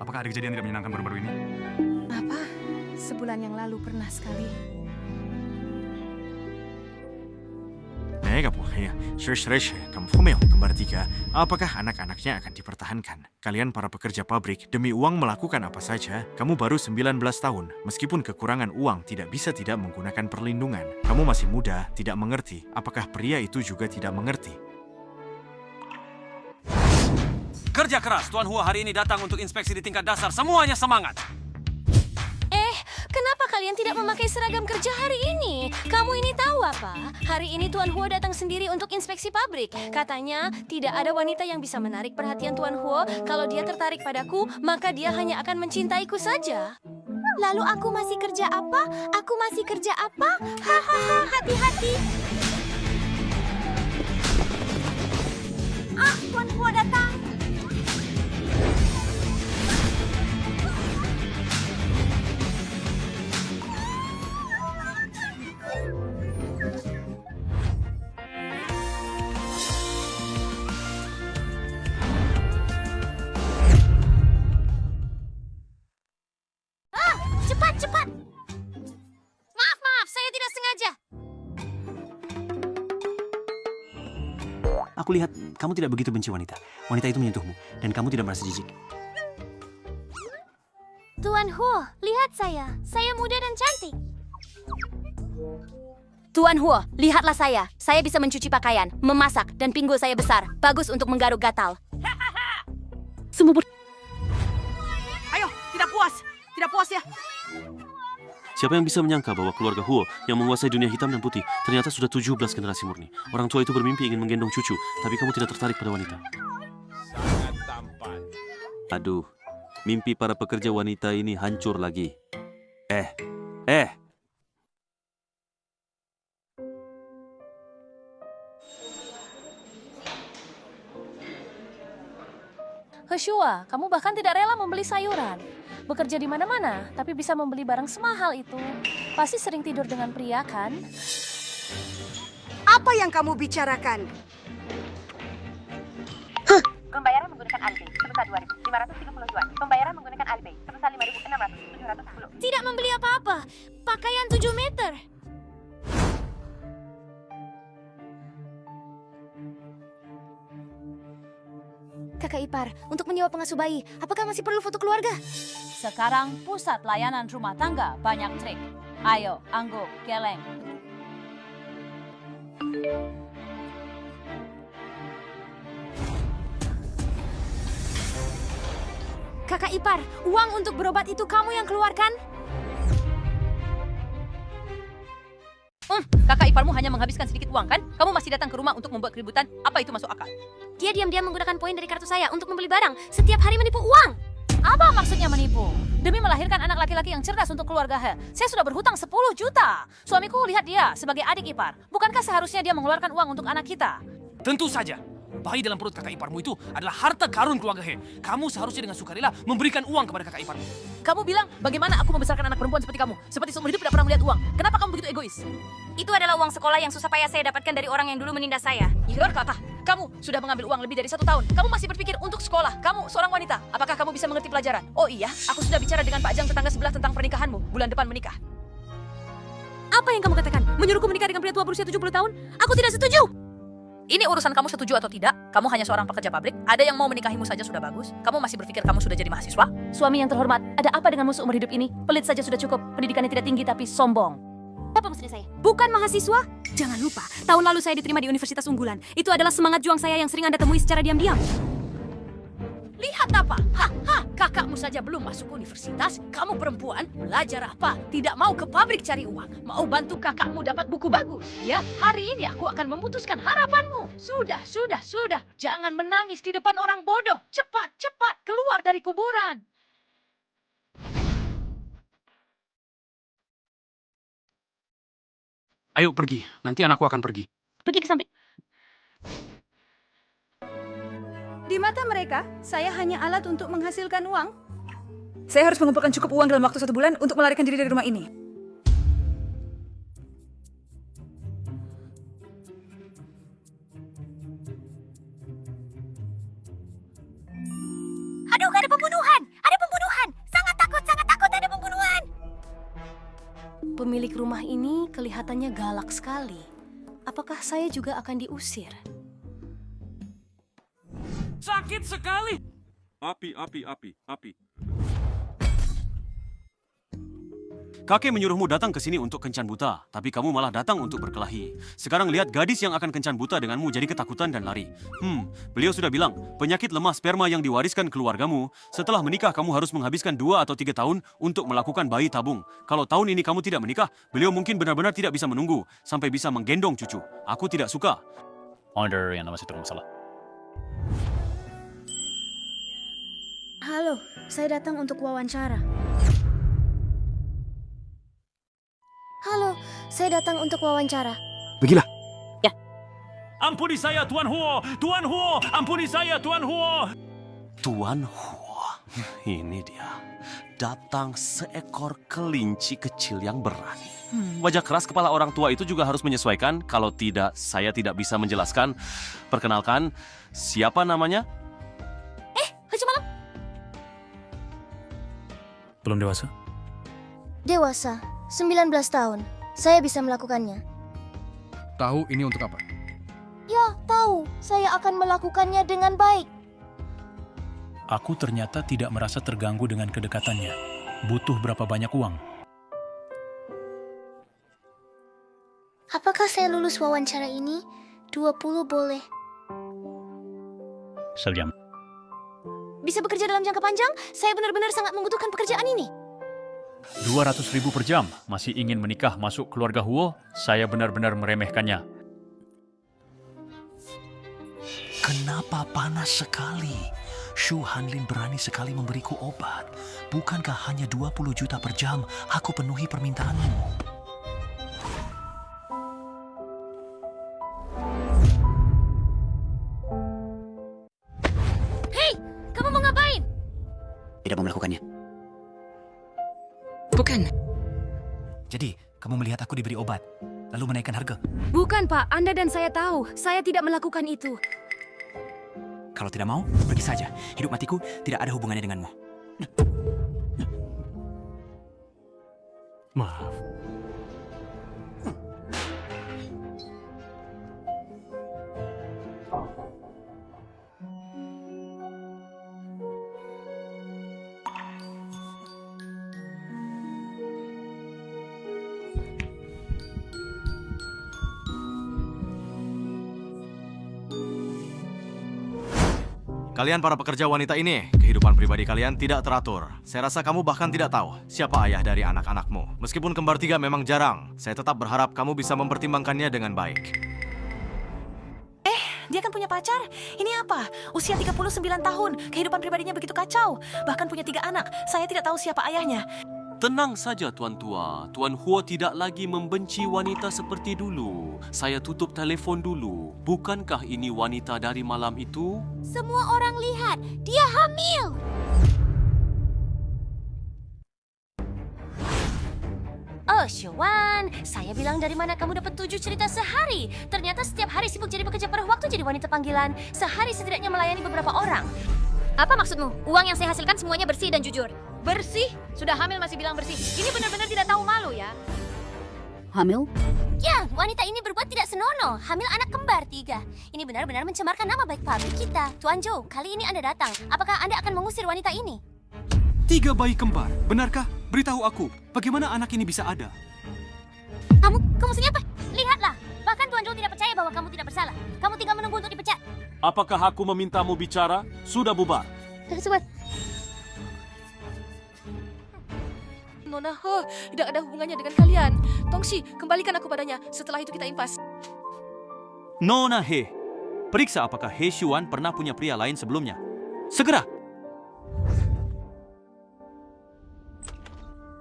apakah ada kejadian tidak menyenangkan baru-baru ini? Apa? Sebulan yang lalu pernah sekali. Kembar 3, apakah anak-anaknya akan dipertahankan? Kalian para pekerja pabrik, demi uang melakukan apa saja? Kamu baru 19 tahun, meskipun kekurangan uang tidak bisa tidak menggunakan perlindungan. Kamu masih muda, tidak mengerti. Apakah pria itu juga tidak mengerti? Kerja keras, Tuan Hua hari ini datang untuk inspeksi di tingkat dasar. Semuanya semangat. Kenapa kalian tidak memakai seragam kerja hari ini? Kamu ini tahu apa? Hari ini Tuan Huo datang sendiri untuk inspeksi pabrik. Katanya tidak ada wanita yang bisa menarik perhatian Tuan Huo. Kalau dia tertarik padaku, maka dia hanya akan mencintaiku saja. Lalu aku masih kerja apa? Aku masih kerja apa? Hahaha, hati-hati. Tuan Huo datang. Cepat! Maaf, saya tidak sengaja. Aku lihat kamu tidak begitu benci wanita. Wanita itu menyentuhmu, dan kamu tidak merasa jijik. Tuan Huo, lihat saya. Saya muda dan cantik. Tuan Huo, lihatlah saya. Saya bisa mencuci pakaian, memasak, dan pinggul saya besar. Bagus untuk menggaruk gatal. Ayo, tidak puas ya. Siapa yang bisa menyangka bahwa keluarga Huo yang menguasai dunia hitam dan putih ternyata sudah 17 generasi murni. Orang tua itu bermimpi ingin menggendong cucu, tapi kamu tidak tertarik pada wanita. Sangat tampan. Aduh, mimpi para pekerja wanita ini hancur lagi. Heshua, kamu bahkan tidak rela membeli sayuran. Bekerja di mana-mana, tapi bisa membeli barang semahal itu. Pasti sering tidur dengan pria, kan? Apa yang kamu bicarakan? Pembayaran menggunakan Alipay sebesar 2.530 yuan. Pembayaran menggunakan Alipay sebesar 5.600. Tidak membeli apa-apa. Pakaian 7 meter. Kakak ipar, untuk menyewa pengasuh bayi, apakah masih perlu foto keluarga? Sekarang pusat layanan rumah tangga banyak trik. Ayo, angguk, geleng. Kakak ipar, uang untuk berobat itu kamu yang keluarkan? Kakak iparmu hanya menghabiskan sedikit uang, kan? Kamu masih datang ke rumah untuk membuat keributan. Apa itu masuk akal? Dia diam-diam menggunakan poin dari kartu saya untuk membeli barang. Setiap hari menipu uang. Apa maksudnya menipu? Demi melahirkan anak laki-laki yang cerdas untuk keluarga He, saya sudah berhutang 10 juta. Suamiku lihat dia sebagai adik ipar. Bukankah seharusnya dia mengeluarkan uang untuk anak kita? Tentu saja. Bayi dalam perut kakak iparmu itu adalah harta karun keluarga He. Kamu seharusnya dengan sukarela memberikan uang kepada kakak iparmu. Kamu bilang, bagaimana aku membesarkan anak perempuan seperti kamu? Seperti seumur hidup tidak pernah melihat uang. Kenapa kamu begitu egois? Itu adalah uang sekolah yang susah payah saya dapatkan dari orang yang dulu menindas saya. Yur kakak, kamu sudah mengambil uang lebih dari 1 tahun. Kamu masih berpikir untuk sekolah. Kamu seorang wanita. Apakah kamu bisa mengerti pelajaran? Oh iya, aku sudah bicara dengan Pak Jang tetangga sebelah tentang pernikahanmu. Bulan depan menikah. Apa yang kamu katakan? Menyuruhku menikah dengan pria tua berusia 70 tahun? Aku tidak setuju! Ini urusan kamu setuju atau tidak. Kamu hanya seorang pekerja pabrik. Ada yang mau menikahimu saja sudah bagus. Kamu masih berpikir kamu sudah jadi mahasiswa? Suami yang terhormat, ada apa denganmu seumur hidup ini? Pelit saja sudah cukup. Pendidikannya tidak tinggi tapi sombong. Apa maksudnya saya? Bukan mahasiswa? Jangan lupa, tahun lalu saya diterima di Universitas Unggulan. Itu adalah semangat juang saya yang sering Anda temui secara diam-diam. Lihat apa? Kakakmu saja belum masuk universitas. Kamu perempuan, belajar apa? Tidak mau ke pabrik cari uang. Mau bantu kakakmu dapat buku bagus. Ya, hari ini aku akan memutuskan harapanmu. Sudah. Jangan menangis di depan orang bodoh. Cepat, keluar dari kuburan. Ayo pergi, nanti anakku akan pergi. Pergi ke samping. Di mata mereka, saya hanya alat untuk menghasilkan uang. Saya harus mengumpulkan cukup uang dalam waktu 1 bulan untuk melarikan diri dari rumah ini. Aduh, ada pembunuhan! Pemilik rumah ini kelihatannya galak sekali. Apakah saya juga akan diusir? Sakit sekali. Api. Kakek menyuruhmu datang ke sini untuk kencan buta, tapi kamu malah datang untuk berkelahi. Sekarang lihat gadis yang akan kencan buta denganmu jadi ketakutan dan lari. Beliau sudah bilang, penyakit lemah sperma yang diwariskan keluargamu, setelah menikah kamu harus menghabiskan 2 atau 3 tahun untuk melakukan bayi tabung. Kalau tahun ini kamu tidak menikah, beliau mungkin benar-benar tidak bisa menunggu sampai bisa menggendong cucu. Aku tidak suka. Order yang nama situ masalah. Halo, saya datang untuk wawancara. Halo, saya datang untuk wawancara. Pergilah. Ampuni saya, Tuan Huo. Tuan Huo, ampuni saya, Tuan Huo. Tuan Huo, ini dia. Datang seekor kelinci kecil yang berani. Wajah keras kepala orang tua itu juga harus menyesuaikan. Kalau tidak, saya tidak bisa menjelaskan. Perkenalkan, siapa namanya? Haji Malam. Belum dewasa? Dewasa, 19 tahun. Saya bisa melakukannya. Tahu ini untuk apa? Ya, tahu. Saya akan melakukannya dengan baik. Aku ternyata tidak merasa terganggu dengan kedekatannya. Butuh berapa banyak uang? Apakah saya lulus wawancara ini? 20 boleh. Sejam. Bisa bekerja dalam jangka panjang? Saya benar-benar sangat membutuhkan pekerjaan ini. 200.000 per jam. Masih ingin menikah masuk keluarga Huo? Saya benar-benar meremehkannya. Kenapa panas sekali? Shu Hanlin berani sekali memberiku obat. Bukankah hanya 20 juta per jam? Aku penuhi permintaanmu. Hei, kamu mau ngapain? Tidak mau melakukannya. Bukan. Jadi, kamu melihat aku diberi obat, lalu menaikkan harga? Bukan, Pak. Anda dan saya tahu. Saya tidak melakukan itu. Kalau tidak mau, pergi saja. Hidup matiku tidak ada hubungannya denganmu. Maaf. Kalian para pekerja wanita ini, kehidupan pribadi kalian tidak teratur. Saya rasa kamu bahkan tidak tahu siapa ayah dari anak-anakmu. Meskipun kembar 3 memang jarang, saya tetap berharap kamu bisa mempertimbangkannya dengan baik. Dia kan punya pacar. Ini apa? Usia 39 tahun. Kehidupan pribadinya begitu kacau. Bahkan punya 3 anak. Saya tidak tahu siapa ayahnya. Tenang saja Tuan Tua. Tuan Huo tidak lagi membenci wanita seperti dulu. Saya tutup telefon dulu. Bukankah ini wanita dari malam itu? Semua orang lihat, dia hamil. Oh, Shuan, saya bilang dari mana kamu dapat 7 cerita sehari? Ternyata setiap hari sibuk jadi pekerja paruh waktu jadi wanita panggilan. Sehari setidaknya melayani beberapa orang. Apa maksudmu? Uang yang saya hasilkan semuanya bersih dan jujur. Bersih? Sudah hamil masih bilang bersih. Ini benar-benar tidak tahu malu ya. Hamil? Ya, wanita ini berbuat tidak senonoh. Hamil anak kembar 3. Ini benar-benar mencemarkan nama baik pabrik kita. Tuan Joe, kali ini Anda datang. Apakah Anda akan mengusir wanita ini? 3 bayi kembar, benarkah? Beritahu aku, bagaimana anak ini bisa ada? Kamu maksudnya apa? Lihatlah, bahkan Tuan Joe tidak percaya bahwa kamu tidak bersalah. Kamu tinggal menunggu untuk dipecat. Apakah aku memintamu bicara? Sudah bubar. Sobat, Nona He, tidak ada hubungannya dengan kalian. Tongshi, kembalikan aku padanya. Setelah itu kita impas. Nona He, periksa apakah He Shuan pernah punya pria lain sebelumnya. Segera!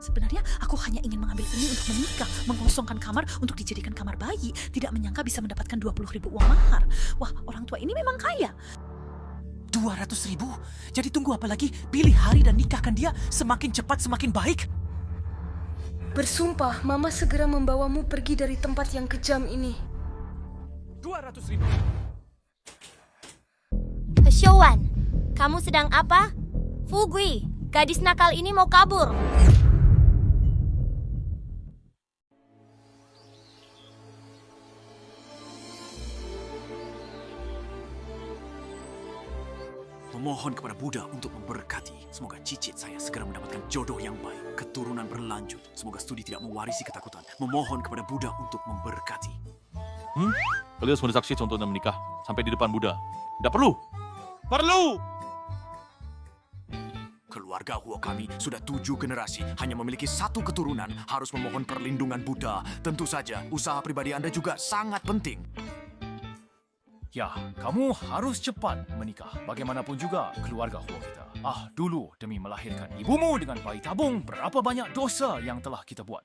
Sebenarnya aku hanya ingin mengambil ini untuk menikah, mengosongkan kamar untuk dijadikan kamar bayi. Tidak menyangka bisa mendapatkan 20.000 uang mahar. Wah, orang tua ini memang kaya. 200.000? Jadi tunggu apa lagi? Pilih hari dan nikahkan dia. Semakin cepat semakin baik. Bersumpah, Mama segera membawamu pergi dari tempat yang kejam ini. 200.000. Shuan, kamu sedang apa? Fugui, gadis nakal ini mau kabur. memohon kepada Buddha untuk memberkati. Semoga cicit saya segera mendapatkan jodoh yang baik, keturunan berlanjut. Semoga studi tidak mewarisi ketakutan. Memohon kepada Buddha untuk memberkati. Beliau sudah saksi untuk menikah sampai di depan Buddha. Tidak perlu. Perlu! Keluarga Huo kami sudah 7 generasi, hanya memiliki 1 keturunan, harus memohon perlindungan Buddha. Tentu saja, usaha pribadi Anda juga sangat penting. Ya, kamu harus cepat menikah. Bagaimanapun juga keluarga Huo kita. Dulu demi melahirkan ibumu dengan bayi tabung, berapa banyak dosa yang telah kita buat.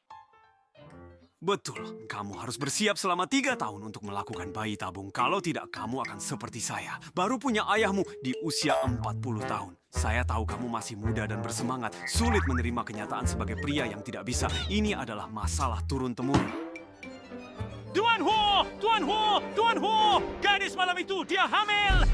Betul, kamu harus bersiap selama 3 tahun untuk melakukan bayi tabung. Kalau tidak, kamu akan seperti saya. Baru punya ayahmu di usia 40 tahun. Saya tahu kamu masih muda dan bersemangat. Sulit menerima kenyataan sebagai pria yang tidak bisa. Ini adalah masalah turun-temurun. Tuan Huo! Tuan Huo! Tuan Huo! Gadis malam itu, dia hamil!